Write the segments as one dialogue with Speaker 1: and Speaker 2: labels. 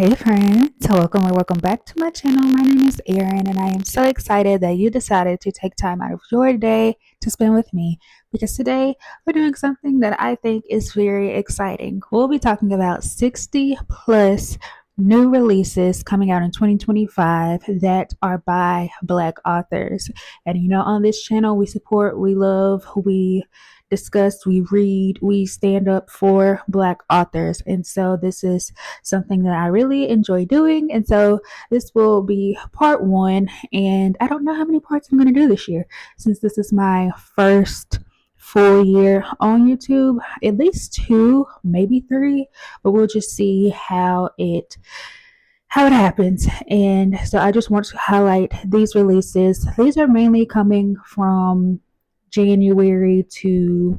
Speaker 1: Hey friends, welcome or welcome back to my channel. My name is Erin and I am so excited that you decided to take time out of your day to spend with me because today we're doing something that I think is very exciting. We'll be talking about 60 plus new releases coming out in 2025 that are by Black authors. And on this channel, we support, we love, we discuss, we read, we stand up for Black authors. And so this is something that I really enjoy doing. And so this will be part one. And I don't know how many parts I'm going to do this year since this is my first full year on YouTube, at least two, maybe three, but we'll just see how it happens. And so I just want to highlight these releases. These are mainly coming from January to,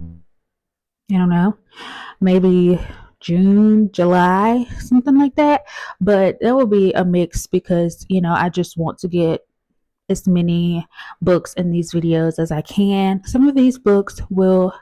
Speaker 1: I don't know, maybe June, July, something like that. But there will be a mix because, I just want to get as many books in these videos as I can. Some of these books will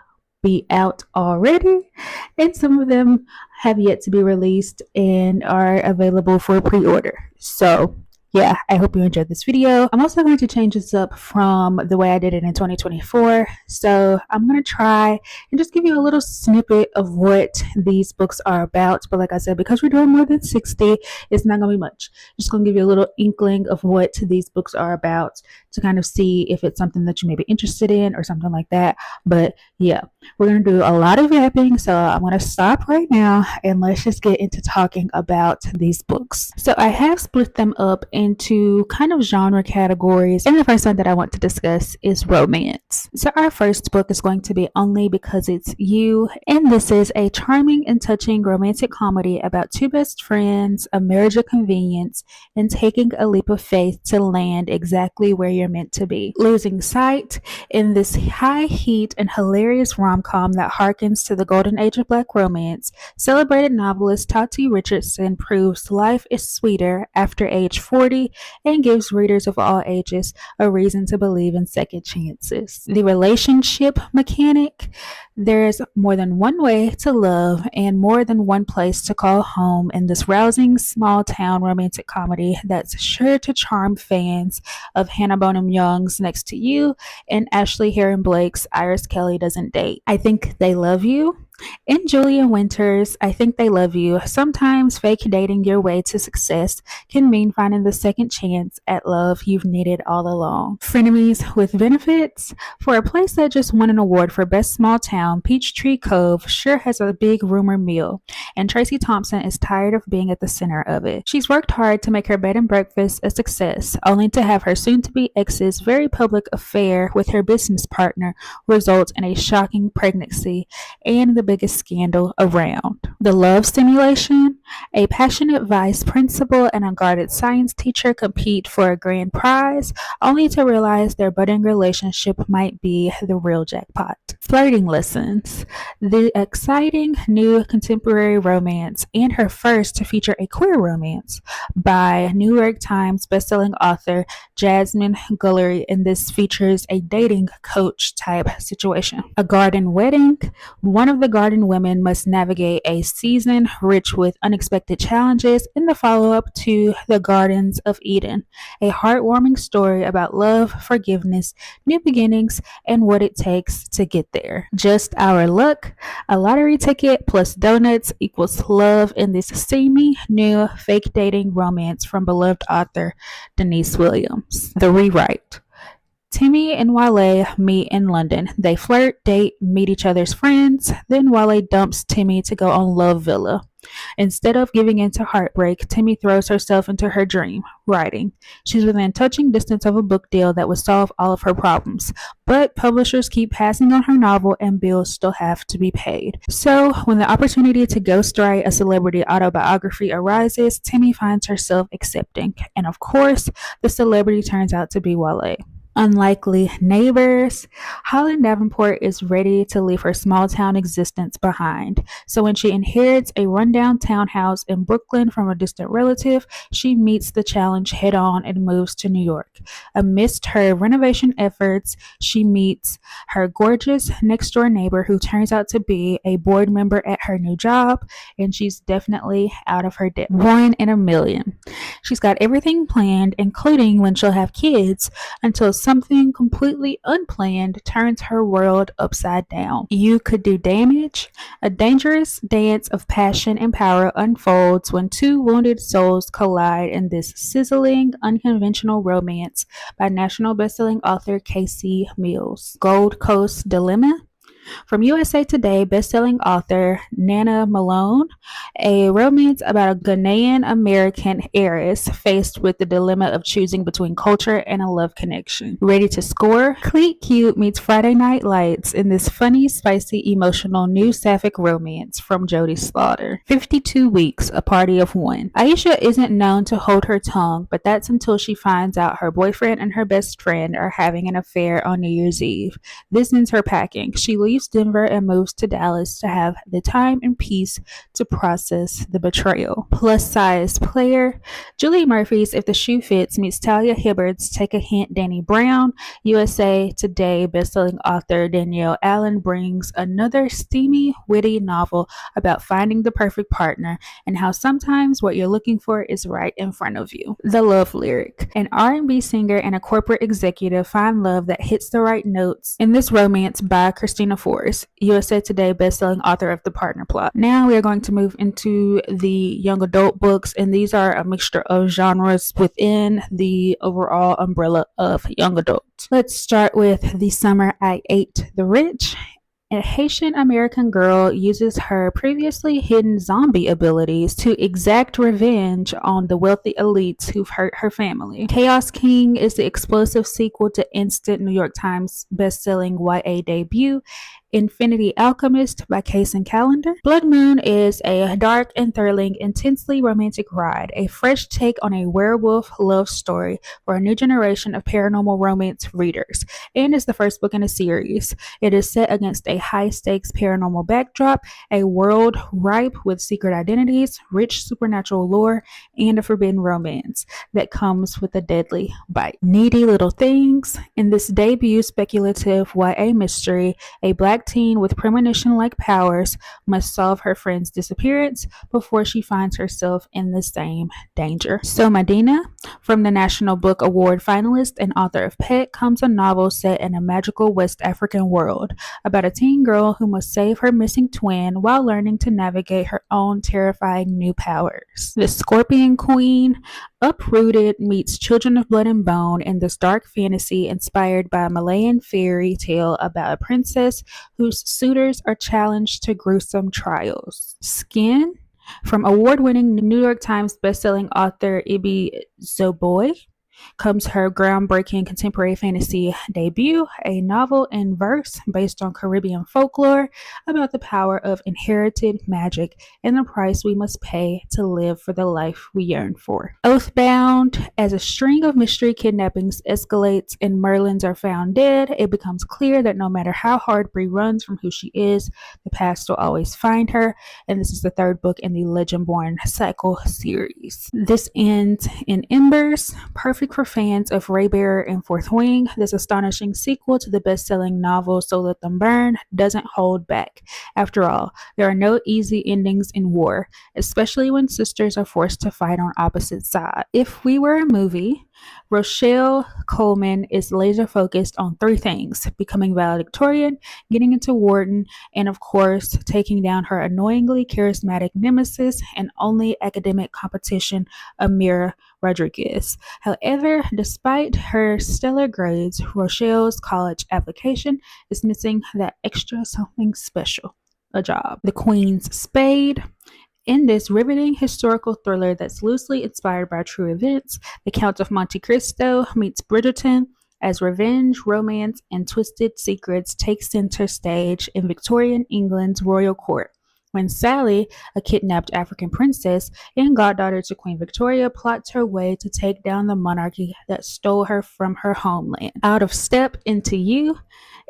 Speaker 1: be out already, and some of them have yet to be released and are available for pre-order. So yeah, I hope you enjoyed this video. I'm also going to change this up from the way I did it in 2024. So I'm going to try and just give you a little snippet of what these books are about. But like I said, because we're doing more than 60, it's not going to be much. Just going to give you a little inkling of what these books are about to kind of see if it's something that you may be interested in or something like that. But yeah, we're going to do a lot of yapping. So I'm going to stop right now and let's just get into talking about these books. So I have split them up into kind of genre categories, and the first one that I want to discuss is romance. So our first book is going to be Only Because It's You, and this is a charming and touching romantic comedy about two best friends, a marriage of convenience, and taking a leap of faith to land exactly where you're meant to be. Losing sight in this high heat and hilarious rom-com that harkens to the golden age of Black romance, celebrated novelist Tati Richardson proves life is sweeter after age 40 and gives readers of all ages a reason to believe in second chances. The relationship mechanic: there's more than one way to love and more than one place to call home in this rousing small town romantic comedy that's sure to charm fans of Hannah Bonham Young's Next to You and Ashley Heron Blake's Iris Kelly Doesn't Date. I Think They Love You, and Julia Winters' I Think They Love You. Sometimes fake dating your way to success can mean finding the second chance at love you've needed all along. Frenemies with Benefits: for a place that just won an award for Best Small Town, Peachtree Cove sure has a big rumor mill, and Tracy Thompson is tired of being at the center of it. She's worked hard to make her bed and breakfast a success, only to have her soon-to-be ex's very public affair with her business partner result in a shocking pregnancy and the biggest scandal around. The Love Simulation: a passionate vice principal and a guarded science teacher compete for a grand prize, only to realize their budding relationship might be the real jackpot. Flirting Lessons: the exciting new contemporary romance, and her first to feature a queer romance, by New York Times bestselling author Jasmine Guillory, and this features a dating coach type situation. A Garden Wedding: one of the garden women must navigate a season rich with unexpected challenges in the follow-up to The Gardens of Eden, a heartwarming story about love, forgiveness, new beginnings, and what it takes to get there. Just Our Luck: a lottery ticket plus donuts equals love in this steamy new fake dating romance from beloved author Denise Williams. The Rewrite: Timmy and Wale meet in London. They flirt, date, meet each other's friends. Then Wale dumps Timmy to go on Love Villa. Instead of giving in to heartbreak, Timmy throws herself into her dream, writing. She's within touching distance of a book deal that would solve all of her problems, but publishers keep passing on her novel and bills still have to be paid. So, when the opportunity to ghostwrite a celebrity autobiography arises, Timmy finds herself accepting. And of course, the celebrity turns out to be Wale. unlikely neighbors. Holland Davenport is ready to leave her small town existence behind. So when she inherits a rundown townhouse in Brooklyn from a distant relative, she meets the challenge head on and moves to New York. Amidst her renovation efforts, she meets her gorgeous next door neighbor who turns out to be a board member at her new job, and she's definitely out of her depth. One in a million. She's got everything planned, including when she'll have kids, until something completely unplanned turns her world upside down. You could do damage. A dangerous dance of passion and power unfolds when two wounded souls collide in this sizzling, unconventional romance by national bestselling author Casey Mills. Gold Coast Dilemma. From USA Today bestselling author Nana Malone, a romance about a Ghanaian American heiress faced with the dilemma of choosing between culture and a love connection. Ready to score? Cleat Cute meets Friday Night Lights in this funny, spicy, emotional new sapphic romance from Jodie Slaughter. 52 Weeks, A Party of One. Aisha isn't known to hold her tongue, but that's until she finds out her boyfriend and her best friend are having an affair on New Year's Eve. This ends her packing. She leaves Denver and moves to Dallas to have the time and peace to process the betrayal. Plus size player. Julie Murphy's If the Shoe Fits meets Talia Hibbard's Take a Hint Danny Brown. USA Today bestselling author Danielle Allen brings another steamy, witty novel about finding the perfect partner and how sometimes what you're looking for is right in front of you. The Love Lyric. An R&B singer and a corporate executive find love that hits the right notes in this romance by Christina Forrest, USA Today bestselling author of The Partner Plot. Now we are going to move into the young adult books, and these are a mixture of genres within the overall umbrella of young adult. Let's start with The Summer I Ate the Rich. A Haitian American girl uses her previously hidden zombie abilities to exact revenge on the wealthy elites who've hurt her family. Chaos King is the explosive sequel to instant New York Times bestselling YA debut Infinity Alchemist by Kaysen Callender. Blood Moon is a dark and thrilling, intensely romantic ride, a fresh take on a werewolf love story for a new generation of paranormal romance readers, and is the first book in a series. It is set against a high-stakes paranormal backdrop, a world ripe with secret identities, rich supernatural lore, and a forbidden romance that comes with a deadly bite. Needy Little Things. In this debut speculative YA mystery, a black teen with premonition-like powers must solve her friend's disappearance before she finds herself in the same danger. So Medina, from the National Book Award finalist and author of Pet, comes a novel set in a magical West African world about a teen girl who must save her missing twin while learning to navigate her own terrifying new powers. The Scorpion Queen. Uprooted meets Children of Blood and Bone in this dark fantasy inspired by a Malayan fairy tale about a princess whose suitors are challenged to gruesome trials. Skin, from award-winning New York Times bestselling author Ibi Zoboi, comes her groundbreaking contemporary fantasy debut, a novel in verse based on Caribbean folklore about the power of inherited magic and the price we must pay to live for the life we yearn for. Oathbound, as a string of mystery kidnappings escalates and Merlins are found dead, it becomes clear that no matter how hard Bree runs from who she is, the past will always find her, and this is the third book in the Legendborn Cycle series. This ends in Embers, perfect for fans of Raybearer and Fourth Wing. This astonishing sequel to the best-selling novel So Let Them Burn doesn't hold back. After all, there are no easy endings in war, especially when sisters are forced to fight on opposite sides. If we were a movie, Rochelle Coleman is laser focused on three things: becoming valedictorian, getting into Wharton, and of course, taking down her annoyingly charismatic nemesis and only academic competition, Amira Rodriguez. However, despite her stellar grades, Rochelle's college application is missing that extra something special: a job. The Queen's Spade. In this riveting historical thriller that's loosely inspired by true events, The Count of Monte Cristo meets Bridgerton as revenge, romance, and twisted secrets take center stage in Victorian England's royal court. when Sally, a kidnapped African princess and goddaughter to Queen Victoria, plots her way to take down the monarchy that stole her from her homeland. Out of Step Into You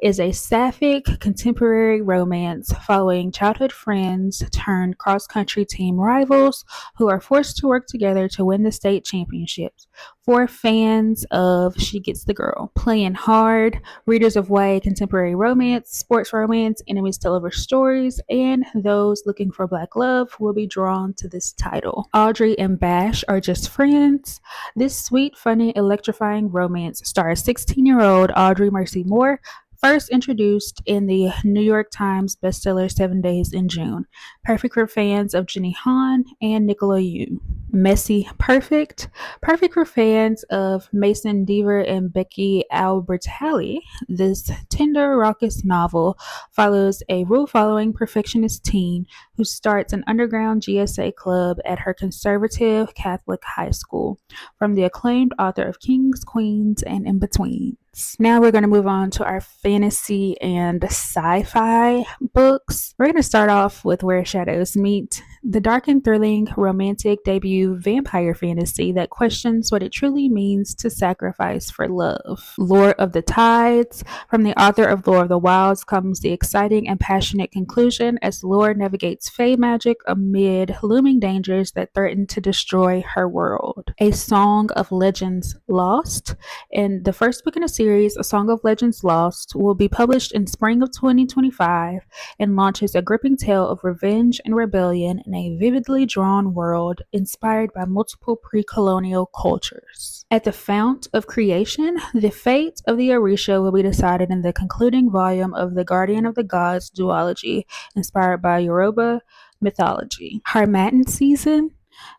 Speaker 1: is a sapphic contemporary romance following childhood friends turned cross country team rivals who are forced to work together to win the state championships. For fans of She Gets the Girl, playing hard, readers of YA contemporary romance, sports romance, enemies to lovers stories, and those looking for black love will be drawn to this title. Audrey and Bash Are Just Friends. This sweet, funny, electrifying romance stars 16-year-old Audrey Mercy Moore, first introduced in the New York Times bestseller 7 Days in June. Perfect for fans of Jenny Han and Nicola Yu. Messy Perfect. Perfect for fans of Mason Deaver and Becky Albertalli. This tender, raucous novel follows a rule-following perfectionist teen who starts an underground GSA club at her conservative Catholic high school. From the acclaimed author of Kings, Queens, and In-Betweens. Now we're going to move on to our fantasy and sci-fi books. We're going to start off with Where Shadows Meet, the dark and thrilling romantic debut vampire fantasy that questions what it truly means to sacrifice for love. Lore of the Tides. From the author of Lore of the Wilds comes the exciting and passionate conclusion as Lore navigates fae magic amid looming dangers that threaten to destroy her world. A Song of Legends Lost. And the first book in a series, A Song of Legends Lost, will be published in spring of 2025 and launches a gripping tale of revenge and rebellion in a vividly drawn world inspired by multiple pre-colonial cultures. At the fount of creation, the fate of the Orisha will be decided in the concluding volume of the Guardian of the Gods duology, inspired by Yoruba mythology. Harmattan Season.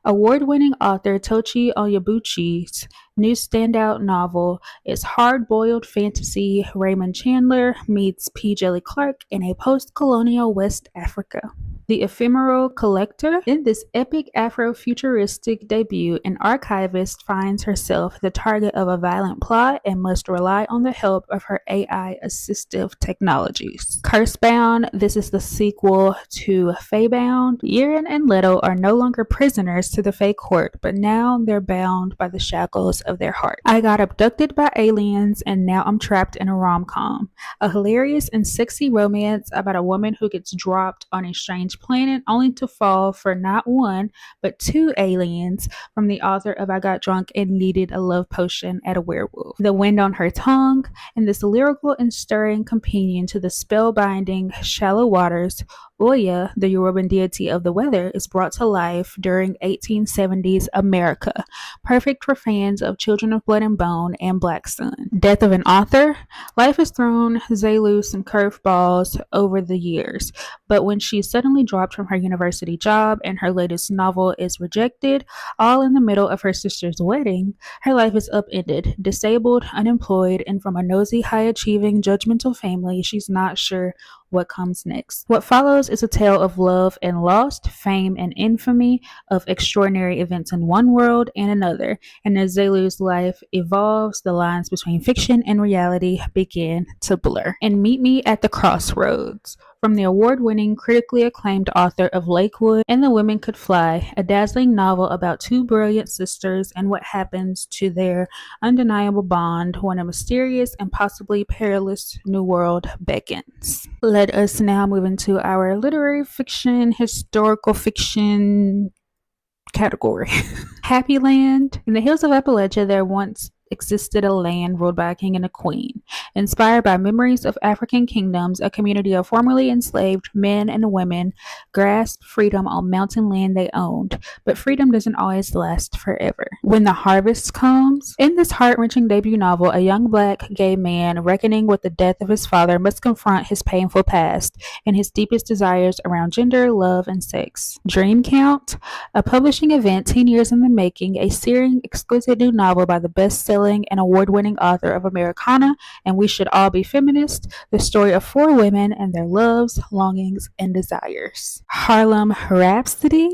Speaker 1: Award-winning author Tochi Onyebuchi's new standout novel is hard-boiled fantasy Raymond Chandler meets P. Jelly Clark in a post-colonial West Africa. The Ephemeral Collector. In this epic Afro-futuristic debut, an archivist finds herself the target of a violent plot and must rely on the help of her AI assistive technologies. Cursebound. This is the sequel to Feybound. Erin and Leto are no longer prisoners to the Fey court, but now they're bound by the shackles of their heart. I got abducted by aliens and now I'm trapped in a rom-com. A hilarious and sexy romance about a woman who gets dropped on a strange planet only to fall for not one, but two aliens, from the author of I Got Drunk and Needed a Love Potion at a Werewolf. The Wind on Her Tongue. And this lyrical and stirring companion to the spellbinding Shallow Waters, Oya, the Yoruban deity of the weather, is brought to life during 1870s America. Perfect for fans of Children of Blood and Bone and Black Sun. Death of an Author. Life has thrown Zaylu some curveballs over the years, but when she's suddenly dropped from her university job and her latest novel is rejected, all in the middle of her sister's wedding, her life is upended. Disabled, unemployed, and from a nosy, high-achieving, judgmental family, she's not sure what comes next. What follows is a tale of love and lost, fame and infamy, of extraordinary events in one world and another, and as Zaylu's life evolves, the lines between fiction and reality begin to blur. And Meet Me at the Crossroads. From the award-winning, critically acclaimed author of Lakewood and The Women Could Fly, a dazzling novel about two brilliant sisters and what happens to their undeniable bond when a mysterious and possibly perilous new world beckons. Let us now move into our literary fiction, historical fiction category. Happy Land. In the hills of Appalachia, there once existed a land ruled by a king and a queen. Inspired by memories of African kingdoms, a community of formerly enslaved men and women grasped freedom on mountain land they owned. But freedom doesn't always last forever. When the Harvest Comes. In this heart-wrenching debut novel, a young black gay man reckoning with the death of his father must confront his painful past and his deepest desires around gender, love, and sex. Dream Count. A publishing event 10 years in the making, a searing, exquisite new novel by the best-selling and award-winning author of Americana and We Should All Be Feminist, the story of four women and their loves, longings, and desires. Harlem Rhapsody.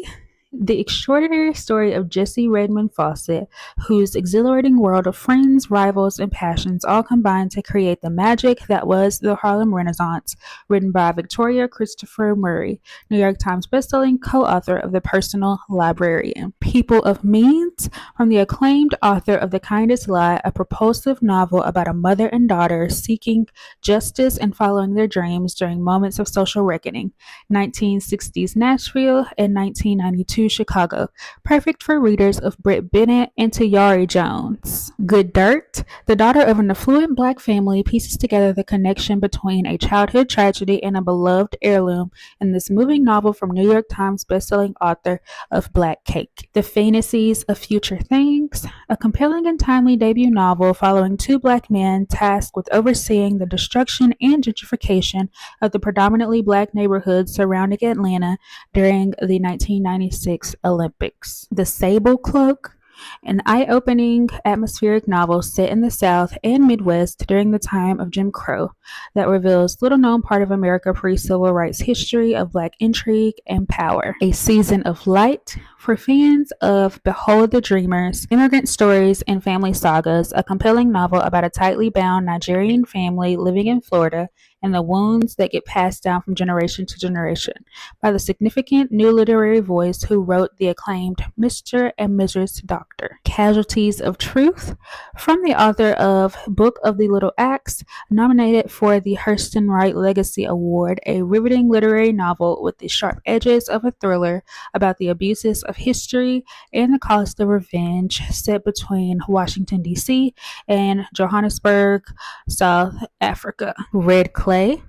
Speaker 1: The extraordinary story of Jesse Redmond Fawcett, whose exhilarating world of friends, rivals, and passions all combined to create the magic that was the Harlem Renaissance, written by Victoria Christopher Murray, New York Times bestselling co-author of The Personal Librarian. People of Means, from the acclaimed author of The Kindest Lie, a propulsive novel about a mother and daughter seeking justice and following their dreams during moments of social reckoning. 1960s Nashville and 1992 Chicago, perfect for readers of Britt Bennett and Tayari Jones. Good Dirt, the daughter of an affluent black family, pieces together the connection between a childhood tragedy and a beloved heirloom in this moving novel from New York Times bestselling author of Black Cake. The Fantasies of Future Things, a compelling and timely debut novel following two black men tasked with overseeing the destruction and gentrification of the predominantly black neighborhoods surrounding Atlanta during the 1996 Olympics. The Sable Cloak, an eye-opening atmospheric novel set in the South and Midwest during the time of Jim Crow that reveals little-known part of America pre-civil rights history of black intrigue and power. A Season of Light, for fans of Behold the Dreamers, immigrant stories, and family sagas, a compelling novel about a tightly bound Nigerian family living in Florida and the wounds that get passed down from generation to generation by the significant new literary voice who wrote the acclaimed Mr. and Mrs. Doctor. Casualties of Truth, from the author of Book of the Little Axe, nominated for the Hurston Wright Legacy Award, a riveting literary novel with the sharp edges of a thriller about the abuses of history and the cost of revenge, set between Washington, D.C. and Johannesburg, South Africa. Red Clay,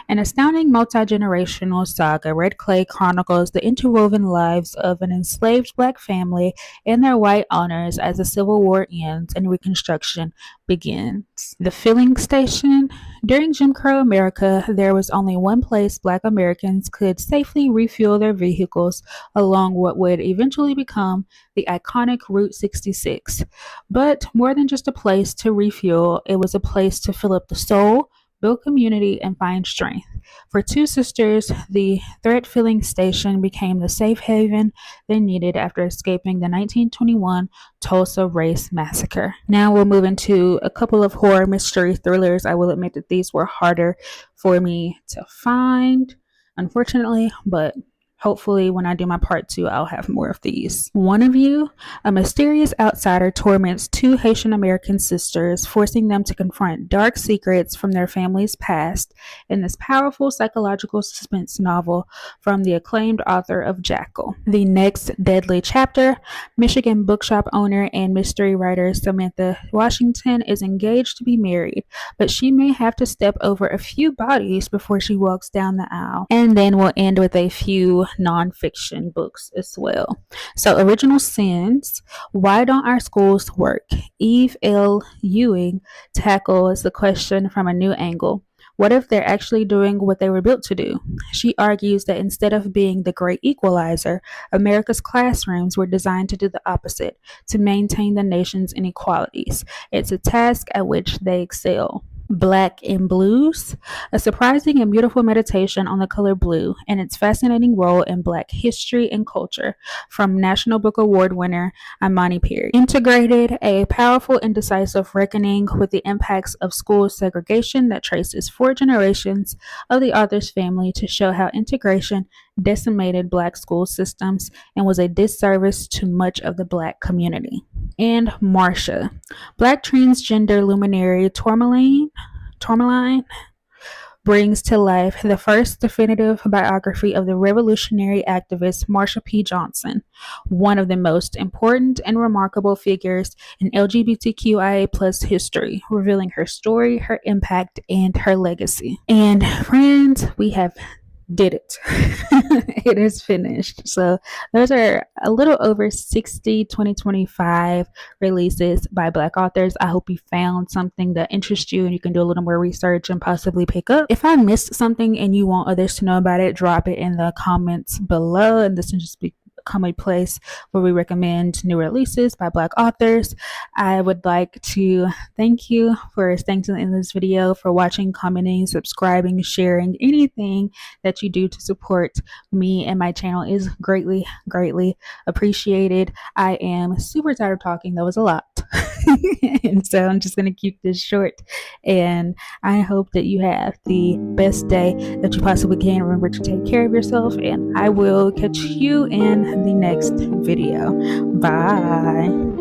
Speaker 1: an astounding multi-generational saga. Red Clay chronicles the interwoven lives of an enslaved black family and their white owners as the Civil War ends and Reconstruction begins. The Filling Station, during Jim Crow America, there was only one place black Americans could safely refuel their vehicles along what would eventually become the iconic Route 66. But more than just a place to refuel, it was a place to fill up the soul, build community, and find strength. For two sisters, the threat filling station became the safe haven they needed after escaping the 1921 Tulsa Race Massacre. Now we'll move into a couple of horror mystery thrillers. I will admit that these were harder for me to find, unfortunately, but hopefully, when I do my part 2, I'll have more of these. One of You, a mysterious outsider torments two Haitian American sisters, forcing them to confront dark secrets from their family's past in this powerful psychological suspense novel from the acclaimed author of Jackal. The Next Deadly Chapter, Michigan bookshop owner and mystery writer Samantha Washington is engaged to be married, but she may have to step over a few bodies before she walks down the aisle. And then we'll end with a few nonfiction books as well. So, Original Sins, Why Don't Our Schools Work? Eve L. Ewing tackles the question from a new angle. What if they're actually doing what they were built to do? She argues that instead of being the great equalizer, America's classrooms were designed to do the opposite, to maintain the nation's inequalities. It's a task at which they excel. Black in Blues, a surprising and beautiful meditation on the color blue and its fascinating role in Black history and culture, from National Book Award winner Imani Perry. Integrated, a powerful and decisive reckoning with the impacts of school segregation that traces 4 generations of the author's family to show how integration decimated Black school systems and was a disservice to much of the Black community. And Marsha, Black transgender luminary Tourmaline brings to life the first definitive biography of the revolutionary activist Marsha P. Johnson, one of the most important and remarkable figures in LGBTQIA+ history, revealing her story, her impact, and her legacy. And friends, we have did it. It is finished. So those are a little over 60 2025 releases by Black authors. I hope you found something that interests you and you can do a little more research and possibly pick up. If I missed something and you want others to know about it, drop it in the comments below. And this will just be become a place where we recommend new releases by Black authors. I would like to thank you for staying to the end of this video, for watching, commenting, subscribing, sharing. Anything that you do to support me and my channel is greatly, greatly appreciated. I am super tired of talking. That was a lot. And so I'm just going to keep this short. And I hope that you have the best day that you possibly can. Remember to take care of yourself, and I will catch you in the next video. Bye.